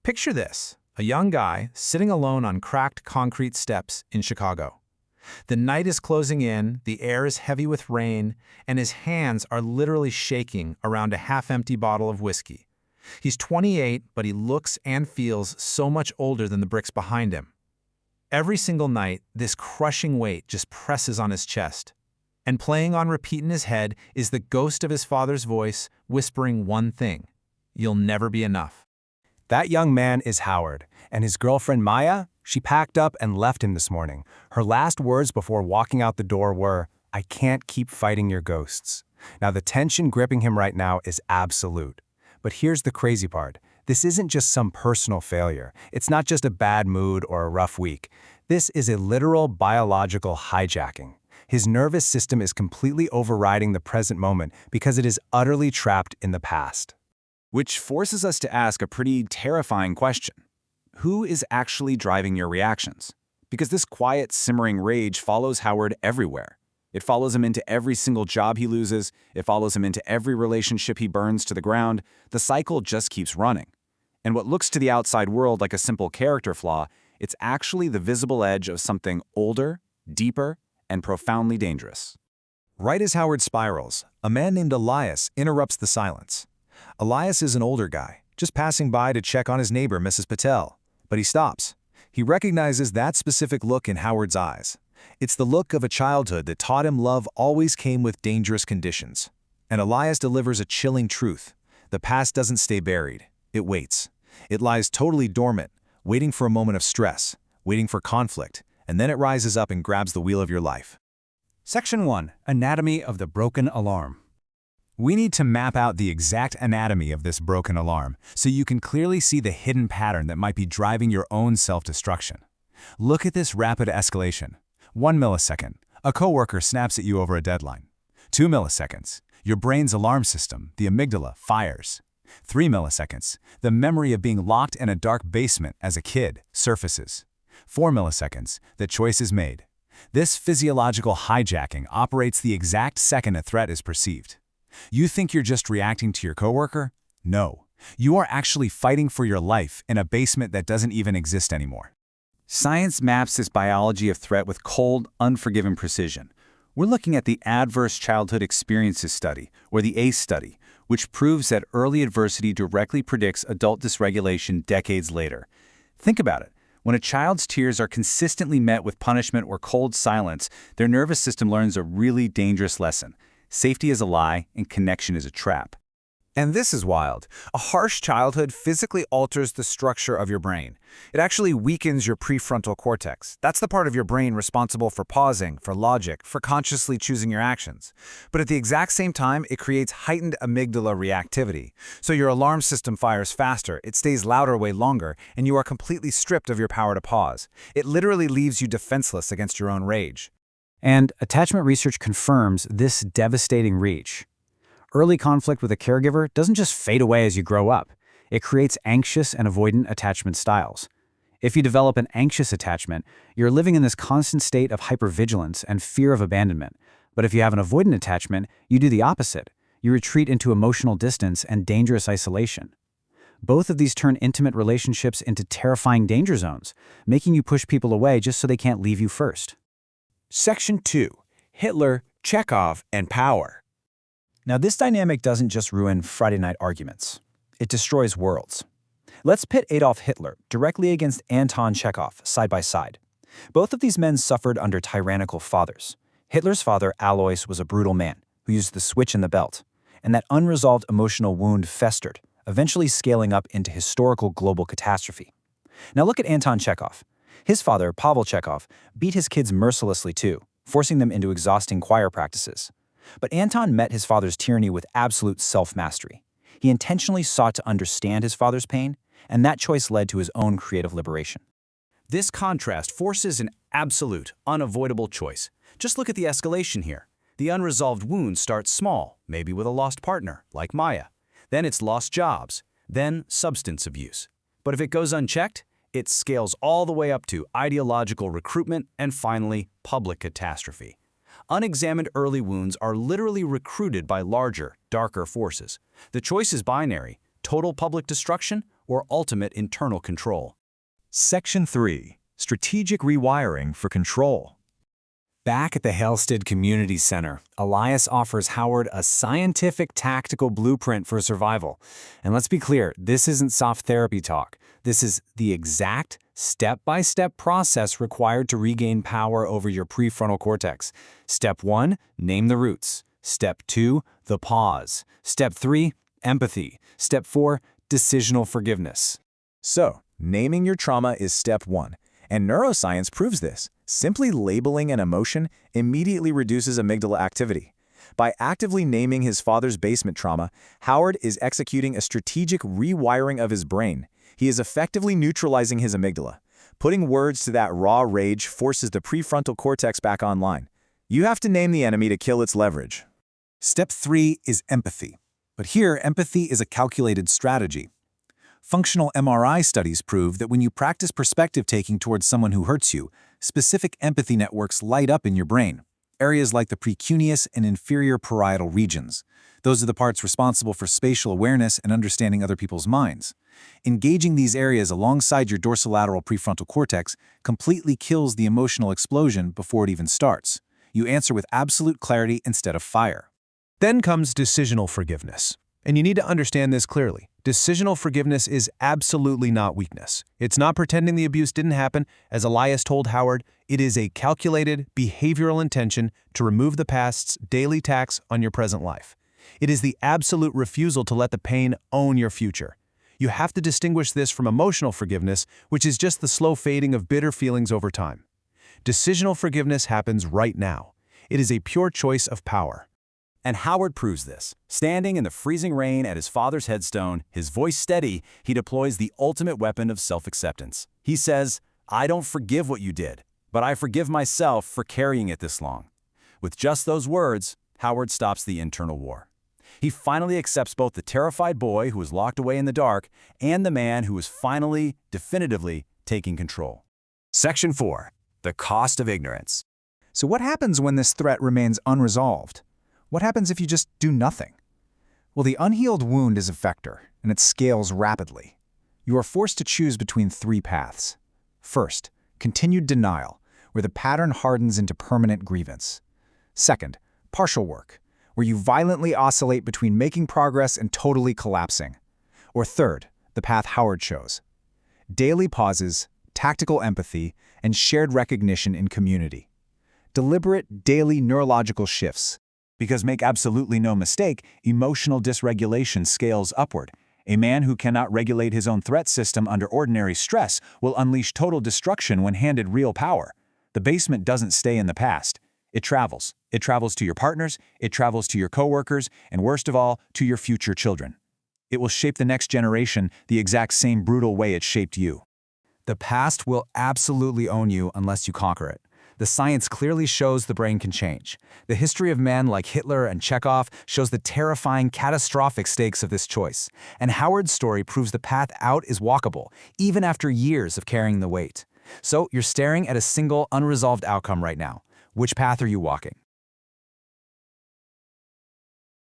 Picture this, a young guy sitting alone on cracked concrete steps in Chicago. The night is closing in, the air is heavy with rain, and his hands are literally shaking around a half-empty bottle of whiskey. He's 28, but he looks and feels so much older than the bricks behind him. Every single night, this crushing weight just presses on his chest. And playing on repeat in his head is the ghost of his father's voice whispering one thing: "You'll never be enough." That young man is Howard, and his girlfriend Maya, she packed up and left him this morning. Her last words before walking out the door were, "I can't keep fighting your ghosts." Now the tension gripping him right now is absolute. But here's the crazy part. This isn't just some personal failure. It's not just a bad mood or a rough week. This is a literal biological hijacking. His nervous system is completely overriding the present moment because it is utterly trapped in the past. Which forces us to ask a pretty terrifying question. Who is actually driving your reactions? Because this quiet, simmering rage follows Howard everywhere. It follows him into every single job he loses. It follows him into every relationship he burns to the ground. The cycle just keeps running. And what looks to the outside world like a simple character flaw, it's actually the visible edge of something older, deeper, and profoundly dangerous. Right as Howard spirals, a man named Elias interrupts the silence. Elias is an older guy, just passing by to check on his neighbor, Mrs. Patel. But he stops. He recognizes that specific look in Howard's eyes. It's the look of a childhood that taught him love always came with dangerous conditions. And Elias delivers a chilling truth. The past doesn't stay buried. It waits. It lies totally dormant, waiting for a moment of stress, waiting for conflict, and then it rises up and grabs the wheel of your life. Section 1. Anatomy of the Broken Alarm. We need to map out the exact anatomy of this broken alarm so you can clearly see the hidden pattern that might be driving your own self-destruction. Look at this rapid escalation. 1 millisecond, a coworker snaps at you over a deadline. 2 milliseconds, your brain's alarm system, the amygdala, fires. 3 milliseconds, the memory of being locked in a dark basement as a kid surfaces. 4 milliseconds, the choice is made. This physiological hijacking operates the exact second a threat is perceived. You think you're just reacting to your coworker? No. You are actually fighting for your life in a basement that doesn't even exist anymore. Science maps this biology of threat with cold, unforgiving precision. We're looking at the Adverse Childhood Experiences Study, or the ACE study, which proves that early adversity directly predicts adult dysregulation decades later. Think about it. When a child's tears are consistently met with punishment or cold silence, their nervous system learns a really dangerous lesson. Safety is a lie, and connection is a trap. And this is wild. A harsh childhood physically alters the structure of your brain. It actually weakens your prefrontal cortex. That's the part of your brain responsible for pausing, for logic, for consciously choosing your actions. But at the exact same time, it creates heightened amygdala reactivity. So your alarm system fires faster, it stays louder way longer, and you are completely stripped of your power to pause. It literally leaves you defenseless against your own rage. And attachment research confirms this devastating reach. Early conflict with a caregiver doesn't just fade away as you grow up. It creates anxious and avoidant attachment styles. If you develop an anxious attachment, you're living in this constant state of hypervigilance and fear of abandonment. But if you have an avoidant attachment, you do the opposite. You retreat into emotional distance and dangerous isolation. Both of these turn intimate relationships into terrifying danger zones, making you push people away just so they can't leave you first. Section 2. Hitler, Chekhov, and Power. Now this dynamic doesn't just ruin Friday night arguments. It destroys worlds. Let's pit Adolf Hitler directly against Anton Chekhov side by side. Both of these men suffered under tyrannical fathers. Hitler's father, Alois, was a brutal man who used the switch in the belt, and that unresolved emotional wound festered, eventually scaling up into historical global catastrophe. Now look at Anton Chekhov. His father, Pavel Chekhov, beat his kids mercilessly too, forcing them into exhausting choir practices. But Anton met his father's tyranny with absolute self-mastery. He intentionally sought to understand his father's pain, and that choice led to his own creative liberation. This contrast forces an absolute, unavoidable choice. Just look at the escalation here. The unresolved wound starts small, maybe with a lost partner, like Maya. Then it's lost jobs, then substance abuse. But if it goes unchecked, it scales all the way up to ideological recruitment and finally, public catastrophe. Unexamined early wounds are literally recruited by larger, darker forces. The choice is binary: total public destruction or ultimate internal control. Section 3. Strategic Rewiring for Control. Back at the Halstead Community Center, Elias offers Howard a scientific tactical blueprint for survival. And let's be clear, this isn't soft therapy talk. This is the exact step-by-step process required to regain power over your prefrontal cortex. Step 1, name the roots. Step 2, the pause. Step 3, empathy. Step 4, decisional forgiveness. So, naming your trauma is step 1, and neuroscience proves this. Simply labeling an emotion immediately reduces amygdala activity. By actively naming his father's basement trauma, Howard is executing a strategic rewiring of his brain. He is effectively neutralizing his amygdala. Putting words to that raw rage forces the prefrontal cortex back online. You have to name the enemy to kill its leverage. Step 3 is empathy. But here, empathy is a calculated strategy. Functional MRI studies prove that when you practice perspective taking towards someone who hurts you, specific empathy networks light up in your brain, areas like the precuneus and inferior parietal regions. Those are the parts responsible for spatial awareness and understanding other people's minds. Engaging these areas alongside your dorsolateral prefrontal cortex completely kills the emotional explosion before it even starts. You answer with absolute clarity instead of fire. Then comes decisional forgiveness. And you need to understand this clearly. Decisional forgiveness is absolutely not weakness. It's not pretending the abuse didn't happen. As Elias told Howard, it is a calculated behavioral intention to remove the past's daily tax on your present life. It is the absolute refusal to let the pain own your future. You have to distinguish this from emotional forgiveness, which is just the slow fading of bitter feelings over time. Decisional forgiveness happens right now. It is a pure choice of power. And Howard proves this. Standing in the freezing rain at his father's headstone, his voice steady, he deploys the ultimate weapon of self-acceptance. He says, "I don't forgive what you did, but I forgive myself for carrying it this long." With just those words, Howard stops the internal war. He finally accepts both the terrified boy who was locked away in the dark and the man who was finally, definitively taking control. Section 4. The cost of ignorance. So what happens when this threat remains unresolved? What happens if you just do nothing? Well, the unhealed wound is a vector, and it scales rapidly. You are forced to choose between 3 paths. First, continued denial, where the pattern hardens into permanent grievance. Second, partial work, where you violently oscillate between making progress and totally collapsing. Or third, the path Howard chose. Daily pauses, tactical empathy, and shared recognition in community. Deliberate, daily neurological shifts. Because make absolutely no mistake, emotional dysregulation scales upward. A man who cannot regulate his own threat system under ordinary stress will unleash total destruction when handed real power. The basement doesn't stay in the past. It travels. It travels to your partners, it travels to your coworkers, and worst of all, to your future children. It will shape the next generation the exact same brutal way it shaped you. The past will absolutely own you unless you conquer it. The science clearly shows the brain can change. The history of men like Hitler and Chekhov shows the terrifying, catastrophic stakes of this choice. And Howard's story proves the path out is walkable, even after years of carrying the weight. So you're staring at a single, unresolved outcome right now. Which path are you walking?